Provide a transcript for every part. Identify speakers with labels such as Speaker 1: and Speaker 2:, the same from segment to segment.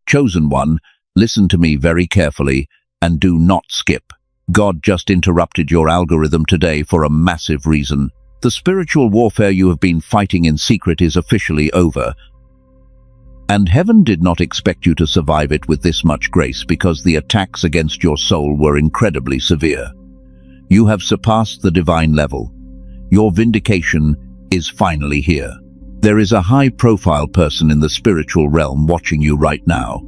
Speaker 1: Chosen one, listen to me very carefully and do not skip. God just interrupted your algorithm today for a massive reason. The spiritual warfare you have been fighting in secret is officially over. And heaven did not expect you to survive it with this much grace because the attacks against your soul were incredibly severe. You have surpassed the divine level. Your vindication is finally here. There is a high-profile person in the spiritual realm watching you right now.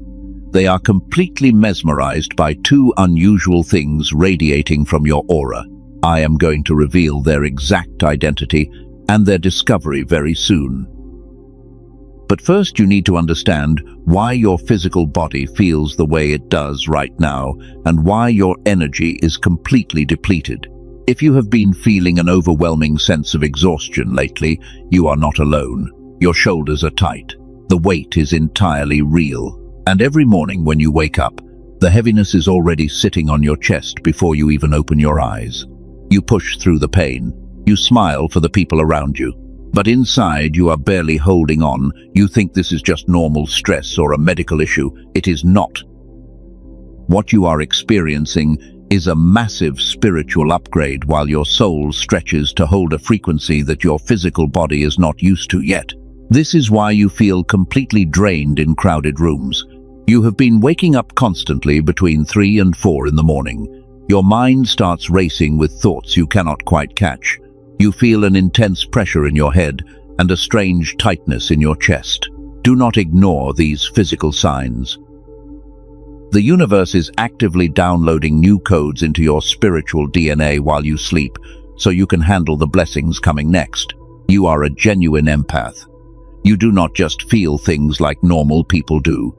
Speaker 1: They are completely mesmerized by two unusual things radiating from your aura. I am going to reveal their exact identity and their discovery very soon. But first you need to understand why your physical body feels the way it does right now and why your energy is completely depleted. If you have been feeling an overwhelming sense of exhaustion lately, you are not alone. Your shoulders are tight. The weight is entirely real. And every morning when you wake up, the heaviness is already sitting on your chest before you even open your eyes. You push through the pain. You smile for the people around you. But inside you are barely holding on. You think this is just normal stress or a medical issue. It is not. What you are experiencing is a massive spiritual upgrade while your soul stretches to hold a frequency that your physical body is not used to yet. This is why you feel completely drained in crowded rooms. You have been waking up constantly between 3 and 4 in the morning. Your mind starts racing with thoughts you cannot quite catch. You feel an intense pressure in your head and a strange tightness in your chest. Do not ignore these physical signs. The universe is actively downloading new codes into your spiritual DNA while you sleep, so you can handle the blessings coming next. You are a genuine empath. You do not just feel things like normal people do.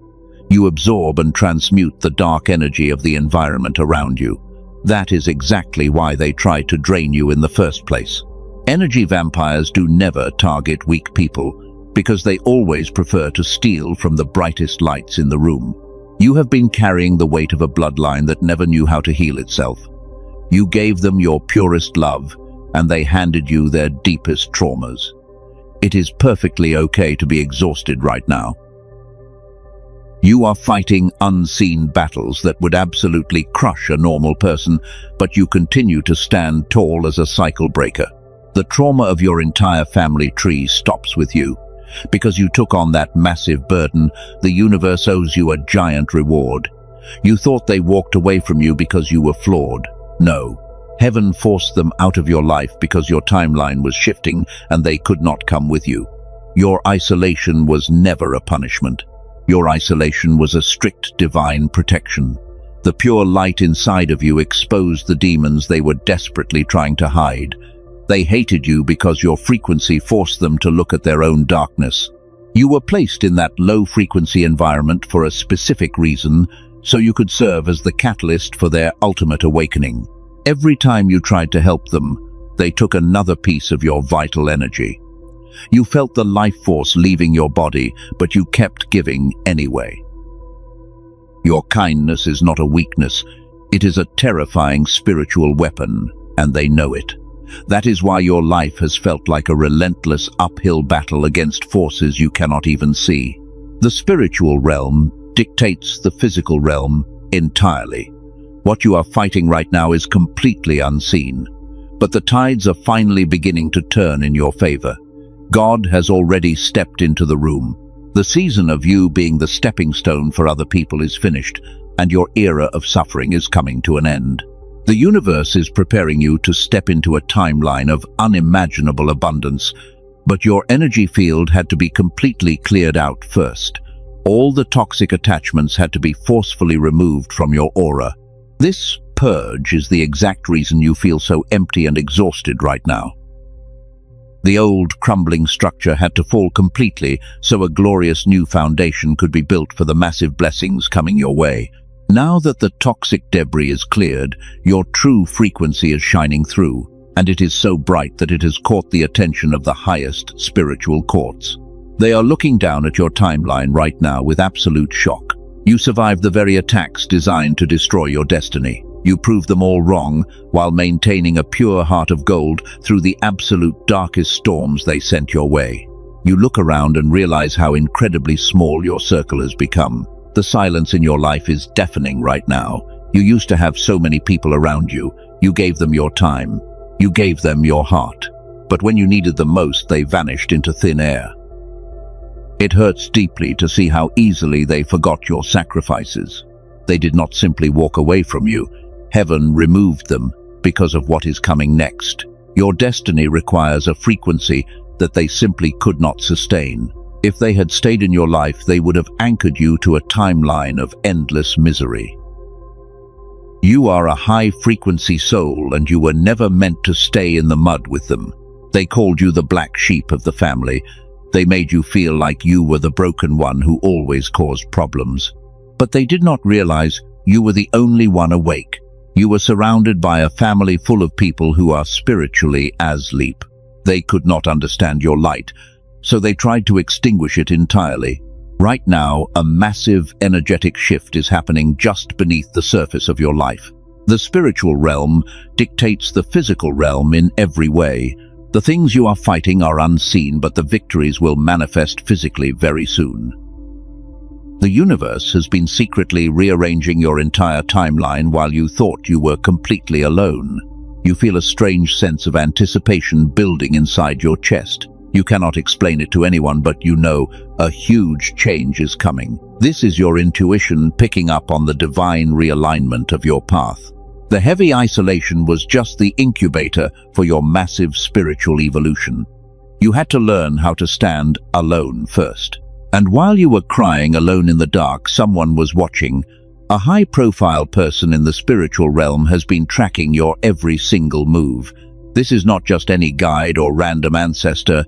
Speaker 1: You absorb and transmute the dark energy of the environment around you. That is exactly why they tried to drain you in the first place. Energy vampires do never target weak people because they always prefer to steal from the brightest lights in the room. You have been carrying the weight of a bloodline that never knew how to heal itself. You gave them your purest love, and they handed you their deepest traumas. It is perfectly okay to be exhausted right now. You are fighting unseen battles that would absolutely crush a normal person, but you continue to stand tall as a cycle breaker. The trauma of your entire family tree stops with you. Because you took on that massive burden, the universe owes you a giant reward. You thought they walked away from you because you were flawed. No. Heaven forced them out of your life because your timeline was shifting and they could not come with you. Your isolation was never a punishment. Your isolation was a strict divine protection. The pure light inside of you exposed the demons they were desperately trying to hide. They hated you because your frequency forced them to look at their own darkness. You were placed in that low-frequency environment for a specific reason, so you could serve as the catalyst for their ultimate awakening. Every time you tried to help them, they took another piece of your vital energy. You felt the life force leaving your body, but you kept giving anyway. Your kindness is not a weakness. It is a terrifying spiritual weapon, and they know it. That is why your life has felt like a relentless uphill battle against forces you cannot even see. The spiritual realm dictates the physical realm entirely. What you are fighting right now is completely unseen, but the tides are finally beginning to turn in your favor. God has already stepped into the room. The season of you being the stepping stone for other people is finished, and your era of suffering is coming to an end. The universe is preparing you to step into a timeline of unimaginable abundance, but your energy field had to be completely cleared out first. All the toxic attachments had to be forcefully removed from your aura. This purge is the exact reason you feel so empty and exhausted right now. The old, crumbling structure had to fall completely so a glorious new foundation could be built for the massive blessings coming your way. Now that the toxic debris is cleared, your true frequency is shining through, and it is so bright that it has caught the attention of the highest spiritual courts. They are looking down at your timeline right now with absolute shock. You survived the very attacks designed to destroy your destiny. You proved them all wrong while maintaining a pure heart of gold through the absolute darkest storms they sent your way. You look around and realize how incredibly small your circle has become. The silence in your life is deafening right now. You used to have so many people around you. You gave them your time. You gave them your heart. But when you needed them most, they vanished into thin air. It hurts deeply to see how easily they forgot your sacrifices. They did not simply walk away from you. Heaven removed them because of what is coming next. Your destiny requires a frequency that they simply could not sustain. If they had stayed in your life, they would have anchored you to a timeline of endless misery. You are a high-frequency soul, and you were never meant to stay in the mud with them. They called you the black sheep of the family. They made you feel like you were the broken one who always caused problems. But they did not realize you were the only one awake. You were surrounded by a family full of people who are spiritually asleep. They could not understand your light, so they tried to extinguish it entirely. Right now, a massive energetic shift is happening just beneath the surface of your life. The spiritual realm dictates the physical realm in every way. The things you are fighting are unseen, but the victories will manifest physically very soon. The universe has been secretly rearranging your entire timeline while you thought you were completely alone. You feel a strange sense of anticipation building inside your chest. You cannot explain it to anyone, but you know a huge change is coming. This is your intuition picking up on the divine realignment of your path. The heavy isolation was just the incubator for your massive spiritual evolution. You had to learn how to stand alone first. And while you were crying alone in the dark, someone was watching. A high-profile person in the spiritual realm has been tracking your every single move. This is not just any guide or random ancestor.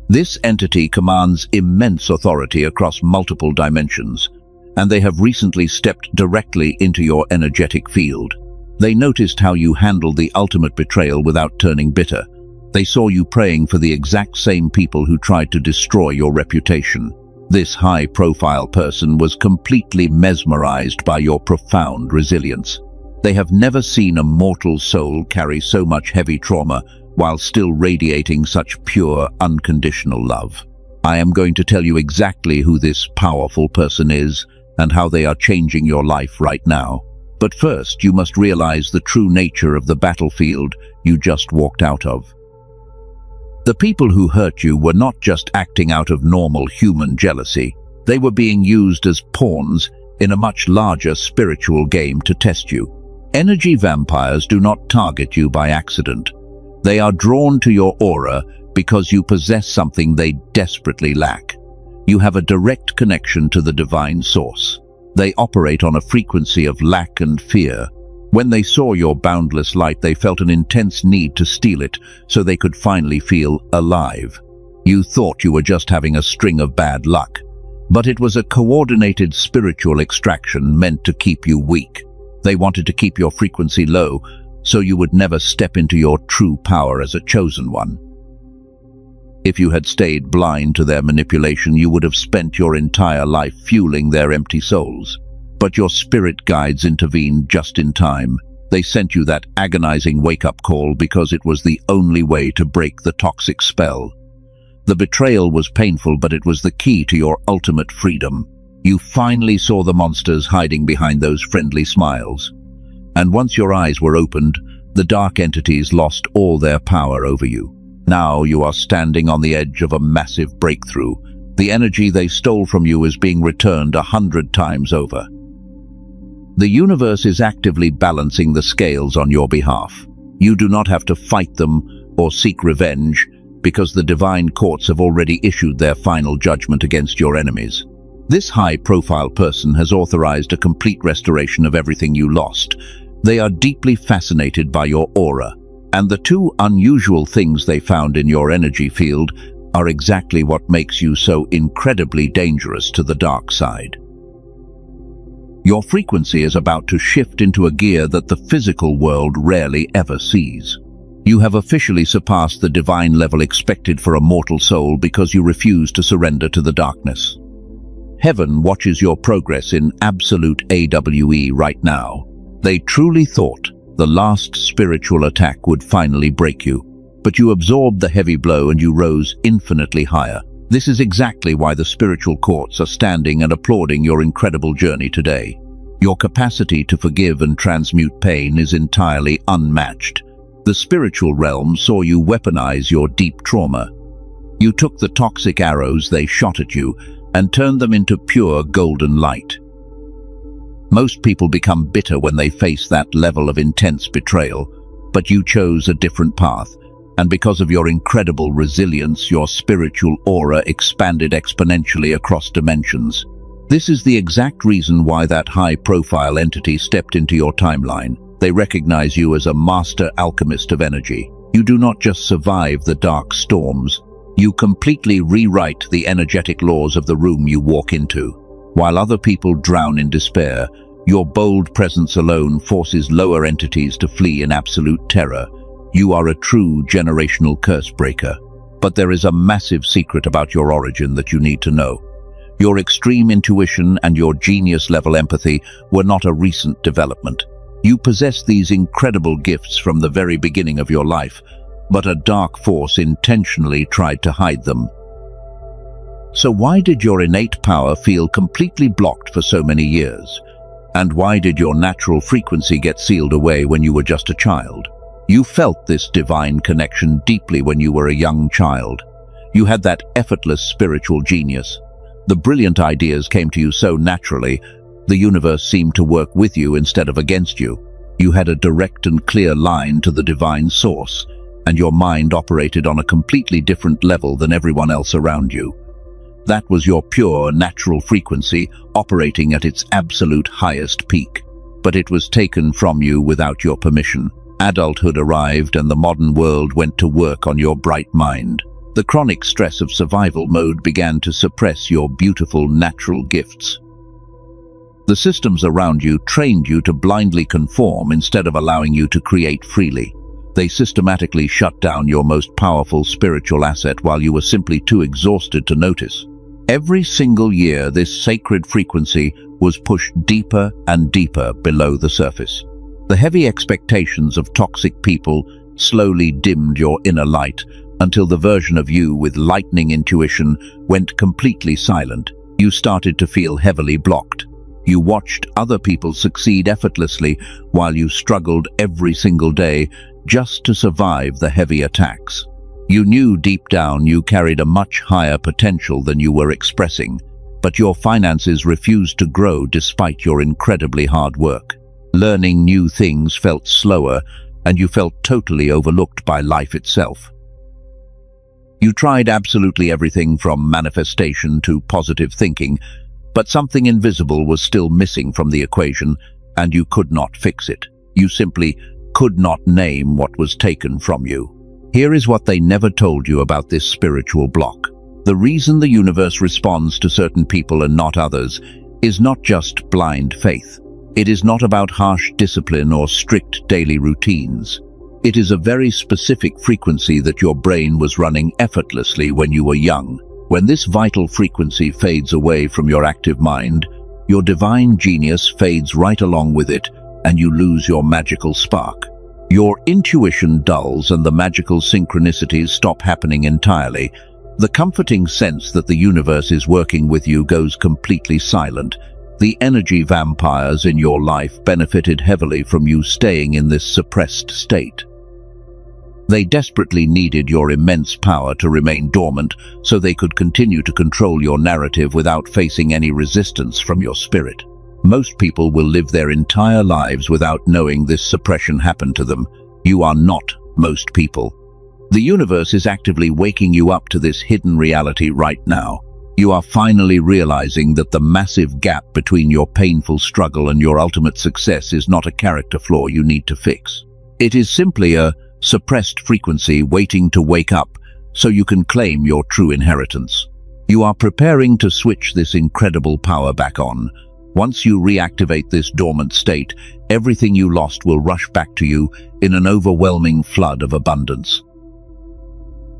Speaker 1: This entity commands immense authority across multiple dimensions, and they have recently stepped directly into your energetic field. They noticed how you handled the ultimate betrayal without turning bitter. They saw you praying for the exact same people who tried to destroy your reputation. This high-profile person was completely mesmerized by your profound resilience. They have never seen a mortal soul carry so much heavy trauma while still radiating such pure, unconditional love. I am going to tell you exactly who this powerful person is and how they are changing your life right now. But first, you must realize the true nature of the battlefield you just walked out of. The people who hurt you were not just acting out of normal human jealousy. They were being used as pawns in a much larger spiritual game to test you. Energy vampires do not target you by accident. They are drawn to your aura because you possess something they desperately lack. You have a direct connection to the divine source. They operate on a frequency of lack and fear. When they saw your boundless light, they felt an intense need to steal it so they could finally feel alive. You thought you were just having a string of bad luck, but it was a coordinated spiritual extraction meant to keep you weak. They wanted to keep your frequency low so you would never step into your true power as a chosen one. If you had stayed blind to their manipulation, you would have spent your entire life fueling their empty souls. But your spirit guides intervened just in time. They sent you that agonizing wake-up call because it was the only way to break the toxic spell. The betrayal was painful, but it was the key to your ultimate freedom. You finally saw the monsters hiding behind those friendly smiles. And once your eyes were opened, the dark entities lost all their power over you. Now you are standing on the edge of a massive breakthrough. The energy they stole from you is being returned 100 times over. The universe is actively balancing the scales on your behalf. You do not have to fight them or seek revenge because the divine courts have already issued their final judgment against your enemies. This high-profile person has authorized a complete restoration of everything you lost. They are deeply fascinated by your aura, and the two unusual things they found in your energy field are exactly what makes you so incredibly dangerous to the dark side. Your frequency is about to shift into a gear that the physical world rarely ever sees. You have officially surpassed the divine level expected for a mortal soul because you refuse to surrender to the darkness. Heaven watches your progress in absolute AWE right now. They truly thought the last spiritual attack would finally break you, but you absorbed the heavy blow and you rose infinitely higher. This is exactly why the spiritual courts are standing and applauding your incredible journey today. Your capacity to forgive and transmute pain is entirely unmatched. The spiritual realm saw you weaponize your deep trauma. You took the toxic arrows they shot at you and turned them into pure golden light. Most people become bitter when they face that level of intense betrayal, but you chose a different path, and because of your incredible resilience, your spiritual aura expanded exponentially across dimensions. This is the exact reason why that high-profile entity stepped into your timeline. They recognize you as a master alchemist of energy. You do not just survive the dark storms, you completely rewrite the energetic laws of the room you walk into. While other people drown in despair, your bold presence alone forces lower entities to flee in absolute terror. You are a true generational curse breaker. But there is a massive secret about your origin that you need to know. Your extreme intuition and your genius-level empathy were not a recent development. You possess these incredible gifts from the very beginning of your life, but a dark force intentionally tried to hide them. So why did your innate power feel completely blocked for so many years? And why did your natural frequency get sealed away when you were just a child? You felt this divine connection deeply when you were a young child. You had that effortless spiritual genius. The brilliant ideas came to you so naturally, the universe seemed to work with you instead of against you. You had a direct and clear line to the divine source, and your mind operated on a completely different level than everyone else around you. That was your pure, natural frequency operating at its absolute highest peak. But it was taken from you without your permission. Adulthood arrived and the modern world went to work on your bright mind. The chronic stress of survival mode began to suppress your beautiful natural gifts. The systems around you trained you to blindly conform instead of allowing you to create freely. They systematically shut down your most powerful spiritual asset while you were simply too exhausted to notice. Every single year, this sacred frequency was pushed deeper and deeper below the surface. The heavy expectations of toxic people slowly dimmed your inner light until the version of you with lightning intuition went completely silent. You started to feel heavily blocked. You watched other people succeed effortlessly while you struggled every single day just to survive the heavy attacks. You knew deep down you carried a much higher potential than you were expressing, but your finances refused to grow despite your incredibly hard work. Learning new things felt slower, and you felt totally overlooked by life itself. You tried absolutely everything from manifestation to positive thinking, but something invisible was still missing from the equation, and you could not fix it. You simply could not name what was taken from you. Here is what they never told you about this spiritual block. The reason the universe responds to certain people and not others is not just blind faith. It is not about harsh discipline or strict daily routines. It is a very specific frequency that your brain was running effortlessly when you were young. When this vital frequency fades away from your active mind, your divine genius fades right along with it, and you lose your magical spark. Your intuition dulls and the magical synchronicities stop happening entirely. The comforting sense that the universe is working with you goes completely silent. The energy vampires in your life benefited heavily from you staying in this suppressed state. They desperately needed your immense power to remain dormant so they could continue to control your narrative without facing any resistance from your spirit. Most people will live their entire lives without knowing this suppression happened to them. You are not most people. The universe is actively waking you up to this hidden reality right now. You are finally realizing that the massive gap between your painful struggle and your ultimate success is not a character flaw you need to fix. It is simply a suppressed frequency waiting to wake up so you can claim your true inheritance. You are preparing to switch this incredible power back on. Once you reactivate this dormant state, everything you lost will rush back to you in an overwhelming flood of abundance.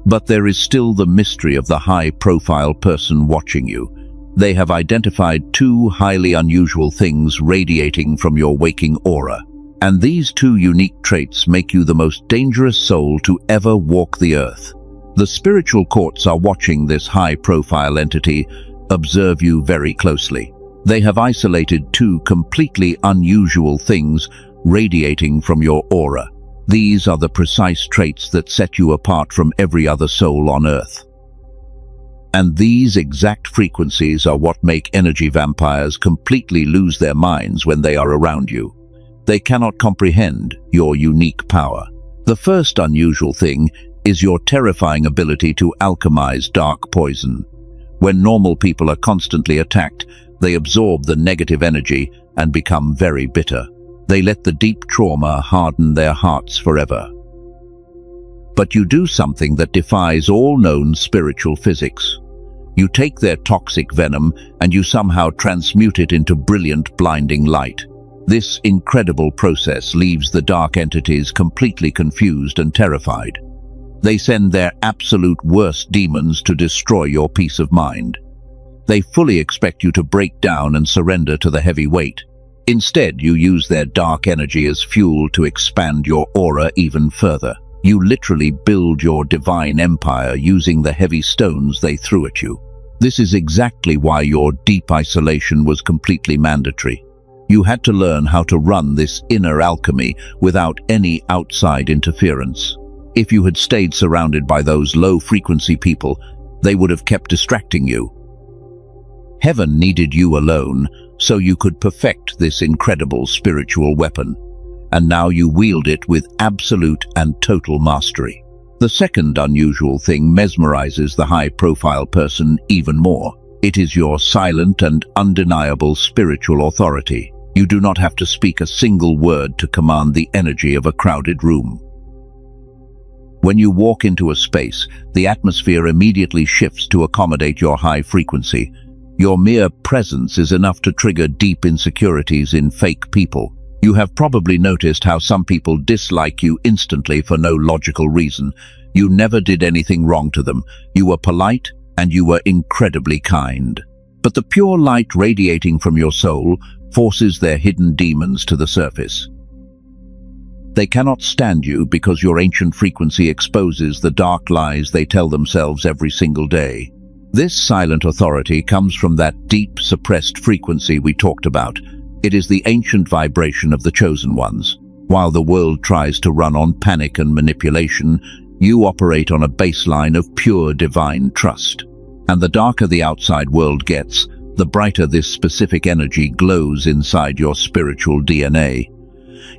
Speaker 1: But there is still the mystery of the high-profile person watching you. They have identified two highly unusual things radiating from your waking aura. And these two unique traits make you the most dangerous soul to ever walk the earth. The spiritual courts are watching this high-profile entity observe you very closely. They have isolated two completely unusual things radiating from your aura. These are the precise traits that set you apart from every other soul on Earth. And these exact frequencies are what make energy vampires completely lose their minds when they are around you. They cannot comprehend your unique power. The first unusual thing is your terrifying ability to alchemize dark poison. When normal people are constantly attacked, they absorb the negative energy and become very bitter. They let the deep trauma harden their hearts forever. But you do something that defies all known spiritual physics. You take their toxic venom and you somehow transmute it into brilliant, blinding light. This incredible process leaves the dark entities completely confused and terrified. They send their absolute worst demons to destroy your peace of mind. They fully expect you to break down and surrender to the heavy weight. Instead, you use their dark energy as fuel to expand your aura even further. You literally build your divine empire using the heavy stones they threw at you. This is exactly why your deep isolation was completely mandatory. You had to learn how to run this inner alchemy without any outside interference. If you had stayed surrounded by those low-frequency people, they would have kept distracting you. Heaven needed you alone, so you could perfect this incredible spiritual weapon, and now you wield it with absolute and total mastery. The second unusual thing mesmerizes the high-profile person even more. It is your silent and undeniable spiritual authority. You do not have to speak a single word to command the energy of a crowded room. When you walk into a space, the atmosphere immediately shifts to accommodate your high frequency. Your mere presence is enough to trigger deep insecurities in fake people. You have probably noticed how some people dislike you instantly for no logical reason. You never did anything wrong to them. You were polite and you were incredibly kind. But the pure light radiating from your soul forces their hidden demons to the surface. They cannot stand you because your ancient frequency exposes the dark lies they tell themselves every single day. This silent authority comes from that deep, suppressed frequency we talked about. It is the ancient vibration of the chosen ones. While the world tries to run on panic and manipulation, you operate on a baseline of pure divine trust. And the darker the outside world gets, the brighter this specific energy glows inside your spiritual DNA.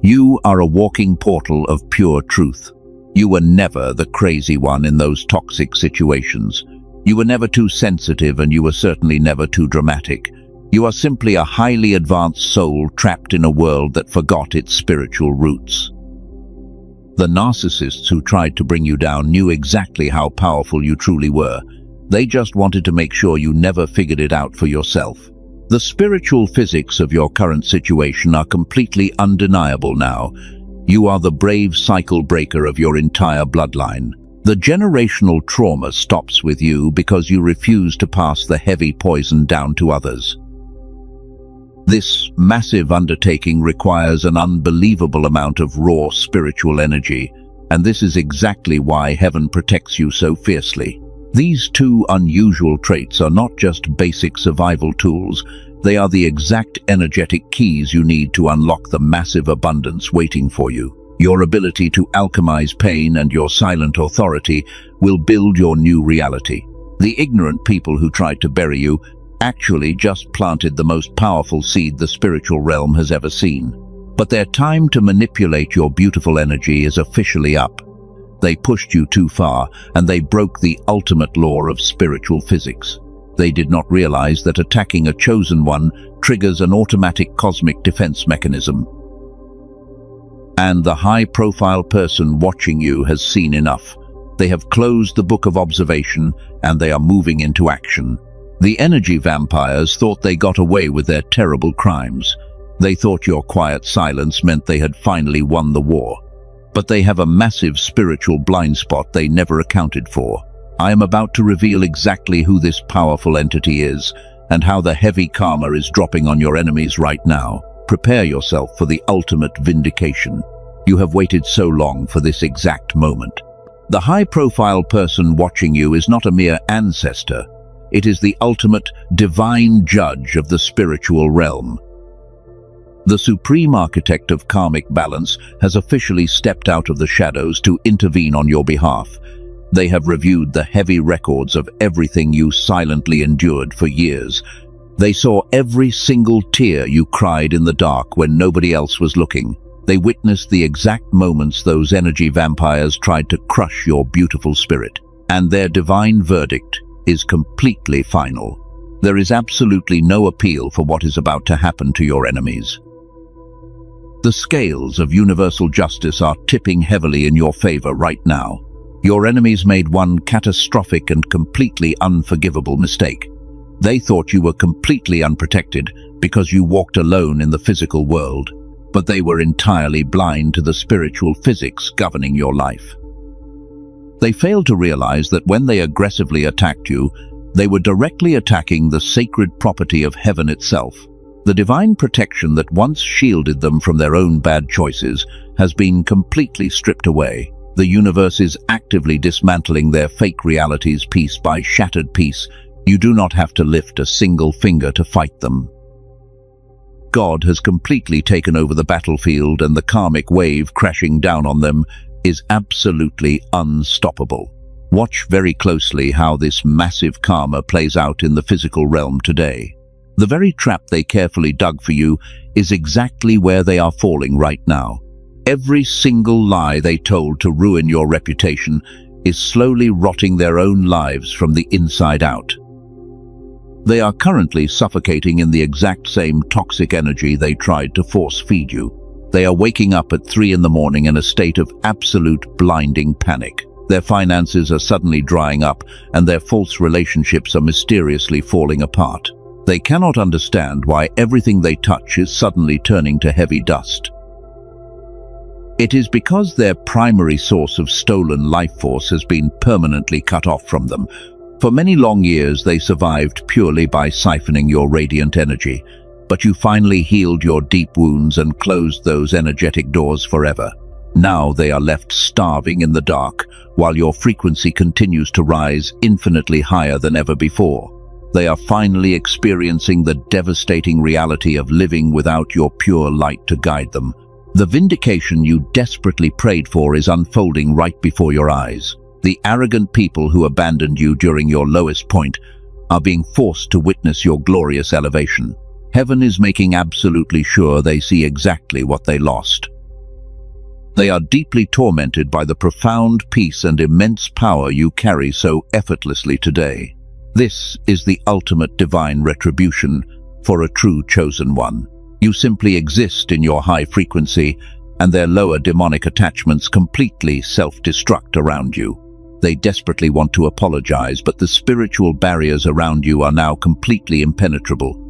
Speaker 1: You are a walking portal of pure truth. You were never the crazy one in those toxic situations. You were never too sensitive, and you were certainly never too dramatic. You are simply a highly advanced soul trapped in a world that forgot its spiritual roots. The narcissists who tried to bring you down knew exactly how powerful you truly were. They just wanted to make sure you never figured it out for yourself. The spiritual physics of your current situation are completely undeniable now. You are the brave cycle breaker of your entire bloodline. The generational trauma stops with you because you refuse to pass the heavy poison down to others. This massive undertaking requires an unbelievable amount of raw spiritual energy, and this is exactly why heaven protects you so fiercely. These two unusual traits are not just basic survival tools, they are the exact energetic keys you need to unlock the massive abundance waiting for you. Your ability to alchemize pain and your silent authority will build your new reality. The ignorant people who tried to bury you actually just planted the most powerful seed the spiritual realm has ever seen. But their time to manipulate your beautiful energy is officially up. They pushed you too far, and they broke the ultimate law of spiritual physics. They did not realize that attacking a chosen one triggers an automatic cosmic defense mechanism. And the high-profile person watching you has seen enough. They have closed the book of observation, and they are moving into action. The energy vampires thought they got away with their terrible crimes. They thought your quiet silence meant they had finally won the war. But they have a massive spiritual blind spot they never accounted for. I am about to reveal exactly who this powerful entity is, and how the heavy karma is dropping on your enemies right now. Prepare yourself for the ultimate vindication. You have waited so long for this exact moment. The high-profile person watching you is not a mere ancestor. It is the ultimate divine judge of the spiritual realm. The supreme architect of karmic balance has officially stepped out of the shadows to intervene on your behalf. They have reviewed the heavy records of everything you silently endured for years. They saw every single tear you cried in the dark when nobody else was looking. They witnessed the exact moments those energy vampires tried to crush your beautiful spirit. And their divine verdict is completely final. There is absolutely no appeal for what is about to happen to your enemies. The scales of universal justice are tipping heavily in your favor right now. Your enemies made one catastrophic and completely unforgivable mistake. They thought you were completely unprotected because you walked alone in the physical world, but they were entirely blind to the spiritual physics governing your life. They failed to realize that when they aggressively attacked you, they were directly attacking the sacred property of heaven itself. The divine protection that once shielded them from their own bad choices has been completely stripped away. The universe is actively dismantling their fake realities piece by shattered piece. You do not have to lift a single finger to fight them. God has completely taken over the battlefield, and the karmic wave crashing down on them is absolutely unstoppable. Watch very closely how this massive karma plays out in the physical realm today. The very trap they carefully dug for you is exactly where they are falling right now. Every single lie they told to ruin your reputation is slowly rotting their own lives from the inside out. They are currently suffocating in the exact same toxic energy they tried to force-feed you. They are waking up at 3 in the morning in a state of absolute blinding panic. Their finances are suddenly drying up, and their false relationships are mysteriously falling apart. They cannot understand why everything they touch is suddenly turning to heavy dust. It is because their primary source of stolen life force has been permanently cut off from them. For many long years they survived purely by siphoning your radiant energy, but you finally healed your deep wounds and closed those energetic doors forever. Now they are left starving in the dark, while your frequency continues to rise infinitely higher than ever before. They are finally experiencing the devastating reality of living without your pure light to guide them. The vindication you desperately prayed for is unfolding right before your eyes. The arrogant people who abandoned you during your lowest point are being forced to witness your glorious elevation. Heaven is making absolutely sure they see exactly what they lost. They are deeply tormented by the profound peace and immense power you carry so effortlessly today. This is the ultimate divine retribution for a true chosen one. You simply exist in your high frequency, and their lower demonic attachments completely self-destruct around you. They desperately want to apologize, but the spiritual barriers around you are now completely impenetrable.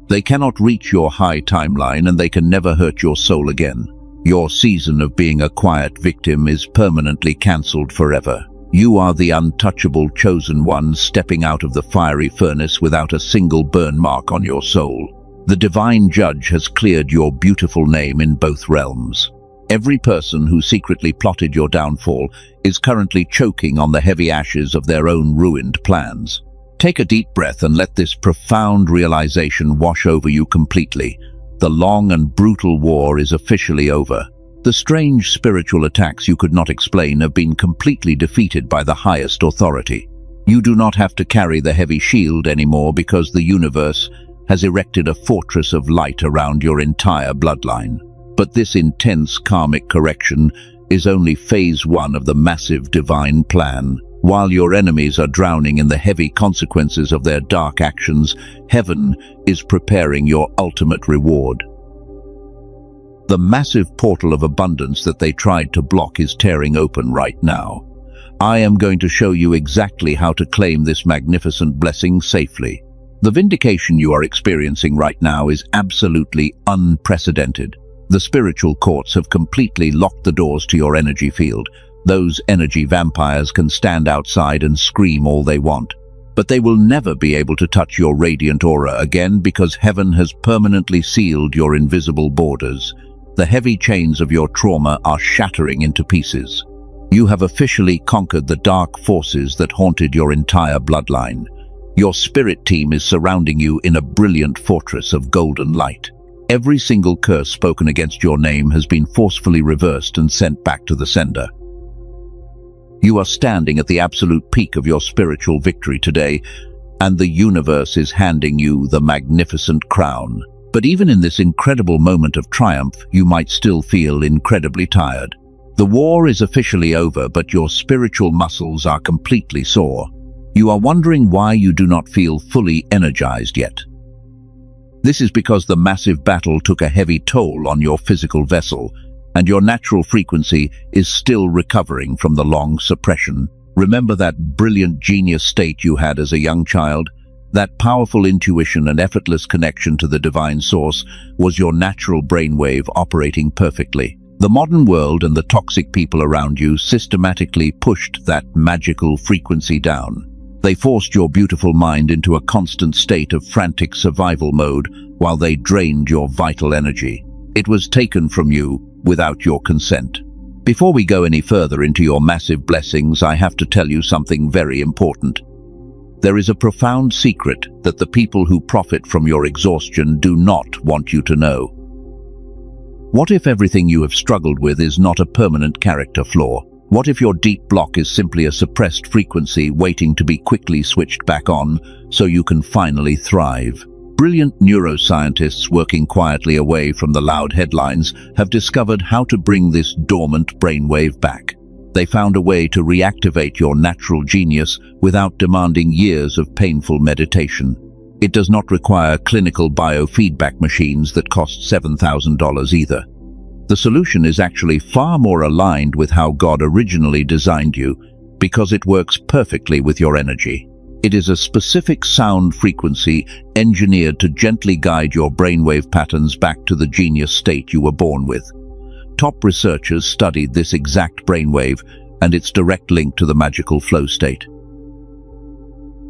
Speaker 1: They cannot reach your high timeline, and they can never hurt your soul again. Your season of being a quiet victim is permanently cancelled forever. You are the untouchable chosen one, stepping out of the fiery furnace without a single burn mark on your soul. The divine judge has cleared your beautiful name in both realms. Every person who secretly plotted your downfall is currently choking on the heavy ashes of their own ruined plans. Take a deep breath and let this profound realization wash over you completely. The long and brutal war is officially over. The strange spiritual attacks you could not explain have been completely defeated by the highest authority. You do not have to carry the heavy shield anymore because the universe has erected a fortress of light around your entire bloodline. But this intense karmic correction is only phase 1 of the massive divine plan. While your enemies are drowning in the heavy consequences of their dark actions, heaven is preparing your ultimate reward. The massive portal of abundance that they tried to block is tearing open right now. I am going to show you exactly how to claim this magnificent blessing safely. The vindication you are experiencing right now is absolutely unprecedented. The spiritual courts have completely locked the doors to your energy field. Those energy vampires can stand outside and scream all they want, but they will never be able to touch your radiant aura again because heaven has permanently sealed your invisible borders. The heavy chains of your trauma are shattering into pieces. You have officially conquered the dark forces that haunted your entire bloodline. Your spirit team is surrounding you in a brilliant fortress of golden light. Every single curse spoken against your name has been forcefully reversed and sent back to the sender. You are standing at the absolute peak of your spiritual victory today, and the universe is handing you the magnificent crown. But even in this incredible moment of triumph, you might still feel incredibly tired. The war is officially over, but your spiritual muscles are completely sore. You are wondering why you do not feel fully energized yet. This is because the massive battle took a heavy toll on your physical vessel, and your natural frequency is still recovering from the long suppression. Remember that brilliant genius state you had as a young child? That powerful intuition and effortless connection to the divine source was your natural brainwave operating perfectly. The modern world and the toxic people around you systematically pushed that magical frequency down. They forced your beautiful mind into a constant state of frantic survival mode while they drained your vital energy. It was taken from you without your consent. Before we go any further into your massive blessings, I have to tell you something very important. There is a profound secret that the people who profit from your exhaustion do not want you to know. What if everything you have struggled with is not a permanent character flaw? What if your deep block is simply a suppressed frequency waiting to be quickly switched back on so you can finally thrive? Brilliant neuroscientists working quietly away from the loud headlines have discovered how to bring this dormant brainwave back. They found a way to reactivate your natural genius without demanding years of painful meditation. It does not require clinical biofeedback machines that cost $7,000 either. The solution is actually far more aligned with how God originally designed you, because it works perfectly with your energy. It is a specific sound frequency engineered to gently guide your brainwave patterns back to the genius state you were born with. Top researchers studied this exact brainwave and its direct link to the magical flow state.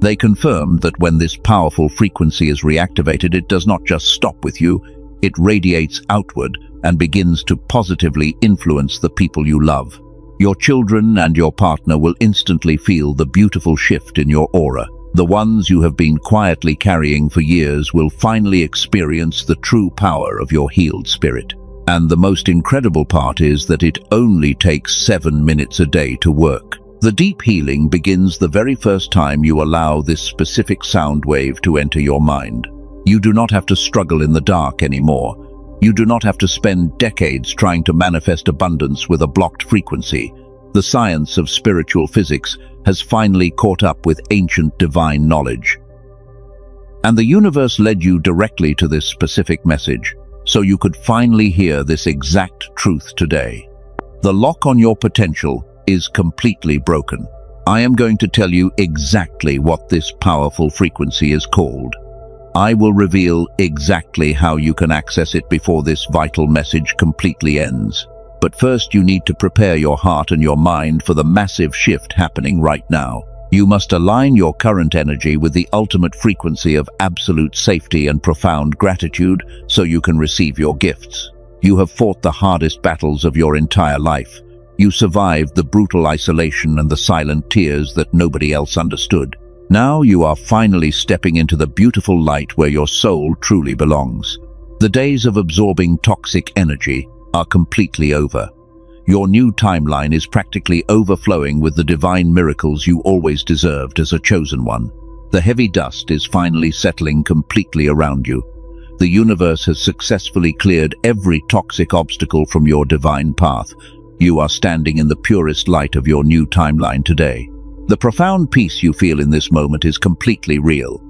Speaker 1: They confirmed that when this powerful frequency is reactivated, it does not just stop with you, it radiates outward and begins to positively influence the people you love. Your children and your partner will instantly feel the beautiful shift in your aura. The ones you have been quietly carrying for years will finally experience the true power of your healed spirit. And the most incredible part is that it only takes 7 minutes a day to work. The deep healing begins the very first time you allow this specific sound wave to enter your mind. You do not have to struggle in the dark anymore. You do not have to spend decades trying to manifest abundance with a blocked frequency. The science of spiritual physics has finally caught up with ancient divine knowledge. And the universe led you directly to this specific message, so you could finally hear this exact truth today. The lock on your potential is completely broken. I am going to tell you exactly what this powerful frequency is called. I will reveal exactly how you can access it before this vital message completely ends. But first, you need to prepare your heart and your mind for the massive shift happening right now. You must align your current energy with the ultimate frequency of absolute safety and profound gratitude so you can receive your gifts. You have fought the hardest battles of your entire life. You survived the brutal isolation and the silent tears that nobody else understood. Now you are finally stepping into the beautiful light where your soul truly belongs. The days of absorbing toxic energy are completely over. Your new timeline is practically overflowing with the divine miracles you always deserved as a chosen one. The heavy dust is finally settling completely around you. The universe has successfully cleared every toxic obstacle from your divine path. You are standing in the purest light of your new timeline today. The profound peace you feel in this moment is completely real.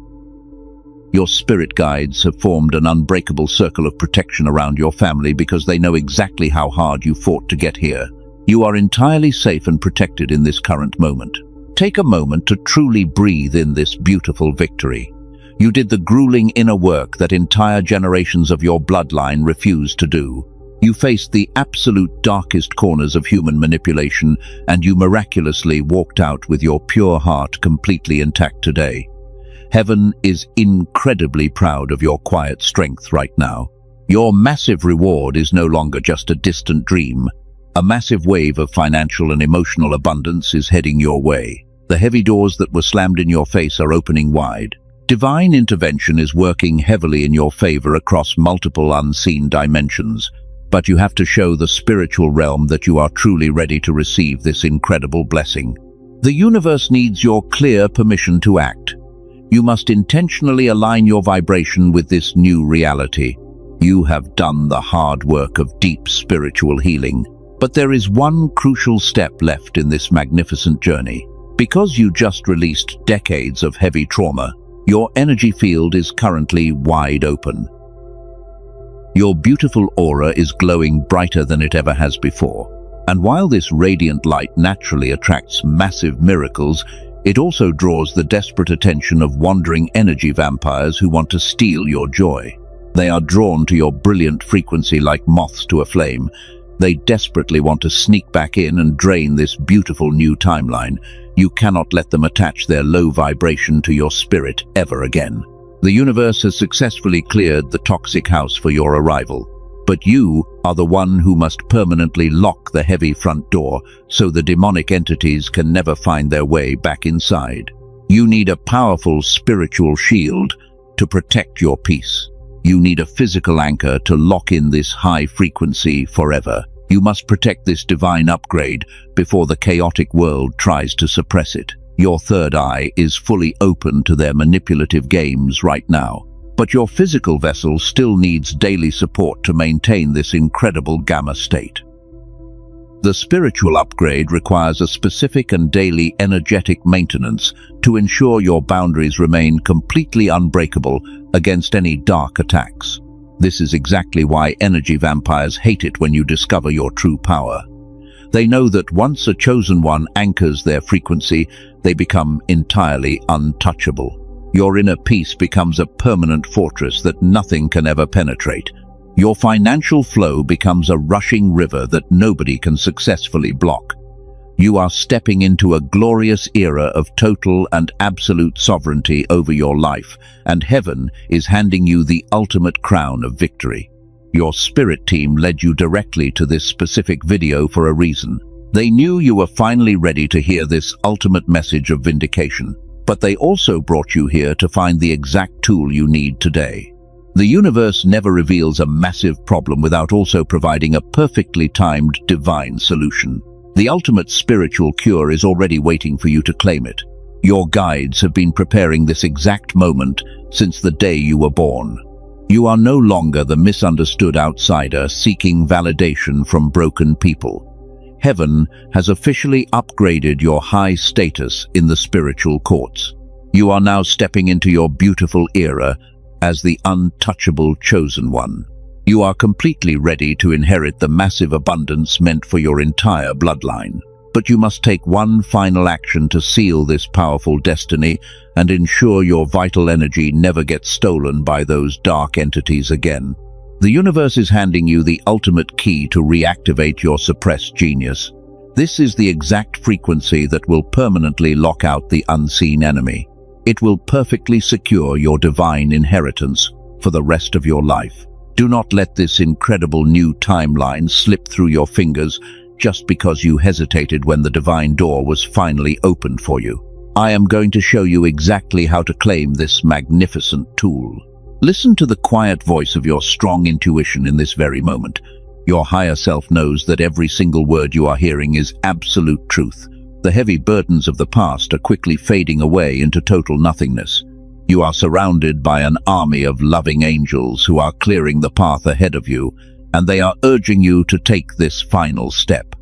Speaker 1: Your spirit guides have formed an unbreakable circle of protection around your family because they know exactly how hard you fought to get here. You are entirely safe and protected in this current moment. Take a moment to truly breathe in this beautiful victory. You did the grueling inner work that entire generations of your bloodline refused to do. You faced the absolute darkest corners of human manipulation, and you miraculously walked out with your pure heart completely intact today. Heaven is incredibly proud of your quiet strength right now. Your massive reward is no longer just a distant dream. A massive wave of financial and emotional abundance is heading your way. The heavy doors that were slammed in your face are opening wide. Divine intervention is working heavily in your favor across multiple unseen dimensions, but you have to show the spiritual realm that you are truly ready to receive this incredible blessing. The universe needs your clear permission to act. You must intentionally align your vibration with this new reality. You have done the hard work of deep spiritual healing, but there is one crucial step left in this magnificent journey. Because you just released decades of heavy trauma, your energy field is currently wide open. Your beautiful aura is glowing brighter than it ever has before. And while this radiant light naturally attracts massive miracles, it also draws the desperate attention of wandering energy vampires who want to steal your joy. They are drawn to your brilliant frequency like moths to a flame. They desperately want to sneak back in and drain this beautiful new timeline. You cannot let them attach their low vibration to your spirit ever again. The universe has successfully cleared the toxic house for your arrival, but you are the one who must permanently lock the heavy front door so the demonic entities can never find their way back inside. You need a powerful spiritual shield to protect your peace. You need a physical anchor to lock in this high frequency forever. You must protect this divine upgrade before the chaotic world tries to suppress it. Your third eye is fully open to their manipulative games right now, but your physical vessel still needs daily support to maintain this incredible gamma state. The spiritual upgrade requires a specific and daily energetic maintenance to ensure your boundaries remain completely unbreakable against any dark attacks. This is exactly why energy vampires hate it when you discover your true power. They know that once a chosen one anchors their frequency, they become entirely untouchable. Your inner peace becomes a permanent fortress that nothing can ever penetrate. Your financial flow becomes a rushing river that nobody can successfully block. You are stepping into a glorious era of total and absolute sovereignty over your life, and heaven is handing you the ultimate crown of victory. Your spirit team led you directly to this specific video for a reason. They knew you were finally ready to hear this ultimate message of vindication, but they also brought you here to find the exact tool you need today. The universe never reveals a massive problem without also providing a perfectly timed divine solution. The ultimate spiritual cure is already waiting for you to claim it. Your guides have been preparing this exact moment since the day you were born. You are no longer the misunderstood outsider seeking validation from broken people. Heaven has officially upgraded your high status in the spiritual courts. You are now stepping into your beautiful era as the untouchable chosen one. You are completely ready to inherit the massive abundance meant for your entire bloodline. But you must take one final action to seal this powerful destiny and ensure your vital energy never gets stolen by those dark entities again. The universe is handing you the ultimate key to reactivate your suppressed genius. This is the exact frequency that will permanently lock out the unseen enemy. It will perfectly secure your divine inheritance for the rest of your life. Do not let this incredible new timeline slip through your fingers just because you hesitated when the divine door was finally opened for you. I am going to show you exactly how to claim this magnificent tool. Listen to the quiet voice of your strong intuition in this very moment. Your higher self knows that every single word you are hearing is absolute truth. The heavy burdens of the past are quickly fading away into total nothingness. You are surrounded by an army of loving angels who are clearing the path ahead of you, and they are urging you to take this final step.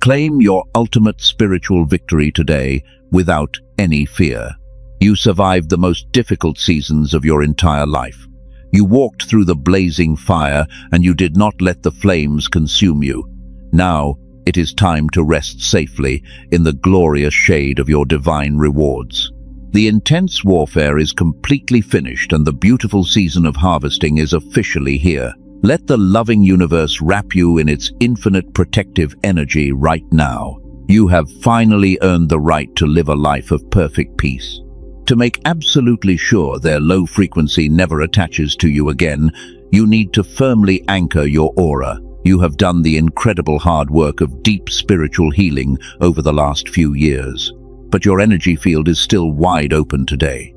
Speaker 1: Claim your ultimate spiritual victory today without any fear. You survived the most difficult seasons of your entire life. You walked through the blazing fire, and you did not let the flames consume you. Now, it is time to rest safely in the glorious shade of your divine rewards. The intense warfare is completely finished, and the beautiful season of harvesting is officially here. Let the loving universe wrap you in its infinite protective energy right now. You have finally earned the right to live a life of perfect peace. To make absolutely sure their low frequency never attaches to you again, you need to firmly anchor your aura. You have done the incredible hard work of deep spiritual healing over the last few years, but your energy field is still wide open today.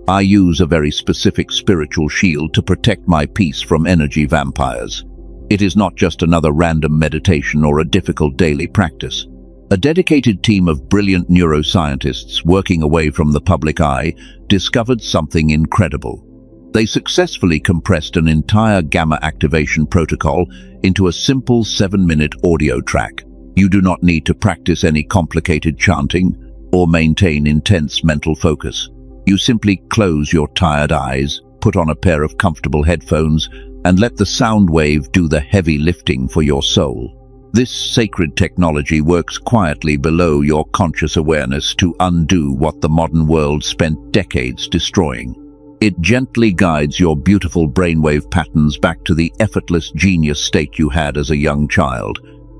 Speaker 1: I use a very specific spiritual shield to protect my peace from energy vampires. It is not just another random meditation or a difficult daily practice. A dedicated team of brilliant neuroscientists working away from the public eye discovered something incredible. They successfully compressed an entire gamma activation protocol into a simple 7-minute audio track. You do not need to practice any complicated chanting or maintain intense mental focus. You simply close your tired eyes, put on a pair of comfortable headphones, and let the sound wave do the heavy lifting for your soul. This sacred technology works quietly below your conscious awareness to undo what the modern world spent decades destroying. It gently guides your beautiful brainwave patterns back to the effortless genius state you had as a young child.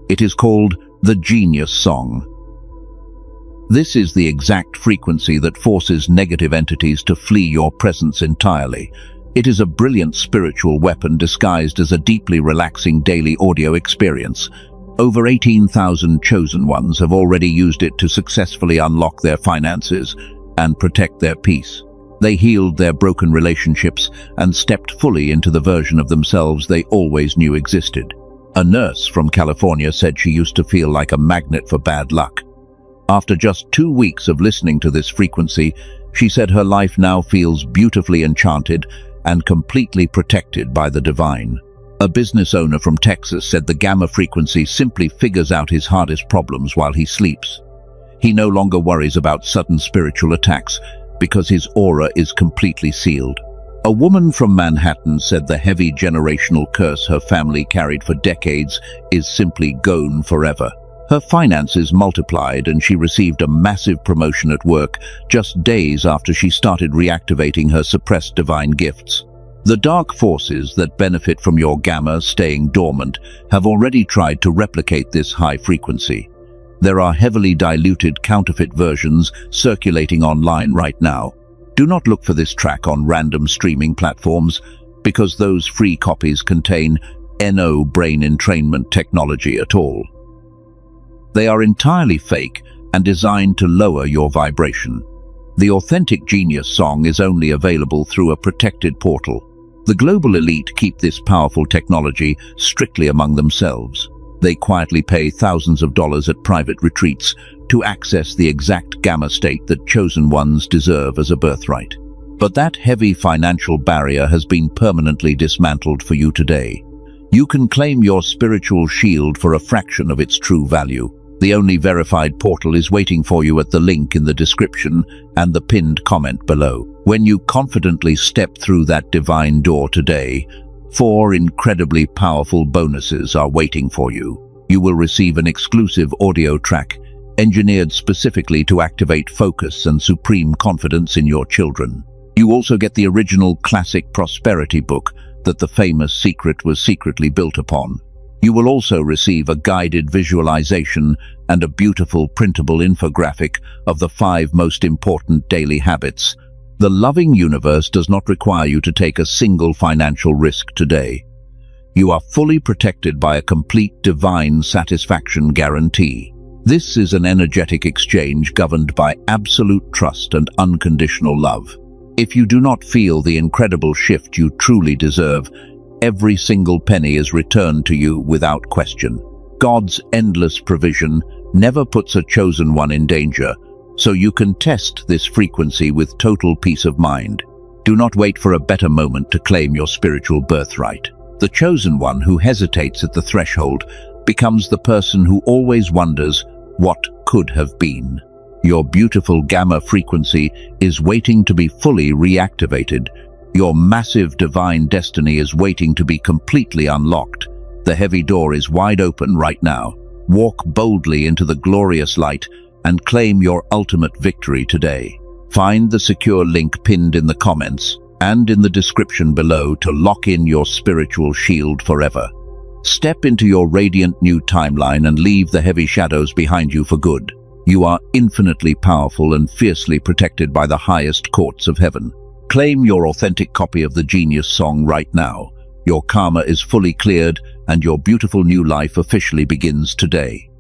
Speaker 1: It is called the Genius Song. This is the exact frequency that forces negative entities to flee your presence entirely. It is a brilliant spiritual weapon disguised as a deeply relaxing daily audio experience. Over 18,000 chosen ones have already used it to successfully unlock their finances and protect their peace. They healed their broken relationships and stepped fully into the version of themselves they always knew existed. A nurse from California said she used to feel like a magnet for bad luck. After just 2 weeks of listening to this frequency, she said her life now feels beautifully enchanted and completely protected by the divine. A business owner from Texas said the gamma frequency simply figures out his hardest problems while he sleeps. He no longer worries about sudden spiritual attacks because his aura is completely sealed. A woman from Manhattan said the heavy generational curse her family carried for decades is simply gone forever. Her finances multiplied and she received a massive promotion at work just days after she started reactivating her suppressed divine gifts. The dark forces that benefit from your gamma staying dormant have already tried to replicate this high frequency. There are heavily diluted counterfeit versions circulating online right now. Do not look for this track on random streaming platforms because those free copies contain no brain entrainment technology at all. They are entirely fake and designed to lower your vibration. The authentic Genius Song is only available through a protected portal. The global elite keep this powerful technology strictly among themselves. They quietly pay thousands of dollars at private retreats to access the exact gamma state that chosen ones deserve as a birthright. But that heavy financial barrier has been permanently dismantled for you today. You can claim your spiritual shield for a fraction of its true value. The only verified portal is waiting for you at the link in the description and the pinned comment below. When you confidently step through that divine door today, 4 incredibly powerful bonuses are waiting for you. You will receive an exclusive audio track engineered specifically to activate focus and supreme confidence in your children. You also get the original classic prosperity book that the famous secret was secretly built upon. You will also receive a guided visualization and a beautiful printable infographic of the 5 most important daily habits. The loving universe does not require you to take a single financial risk today. You are fully protected by a complete divine satisfaction guarantee. This is an energetic exchange governed by absolute trust and unconditional love. If you do not feel the incredible shift you truly deserve, every single penny is returned to you without question. God's endless provision never puts a chosen one in danger, so you can test this frequency with total peace of mind. Do not wait for a better moment to claim your spiritual birthright. The chosen one who hesitates at the threshold becomes the person who always wonders what could have been. Your beautiful gamma frequency is waiting to be fully reactivated. Your massive divine destiny is waiting to be completely unlocked. The heavy door is wide open right now. Walk boldly into the glorious light and claim your ultimate victory today. Find the secure link pinned in the comments and in the description below to lock in your spiritual shield forever. Step into your radiant new timeline and leave the heavy shadows behind you for good. You are infinitely powerful and fiercely protected by the highest courts of heaven. Claim your authentic copy of the Genius Song right now. Your karma is fully cleared and your beautiful new life officially begins today.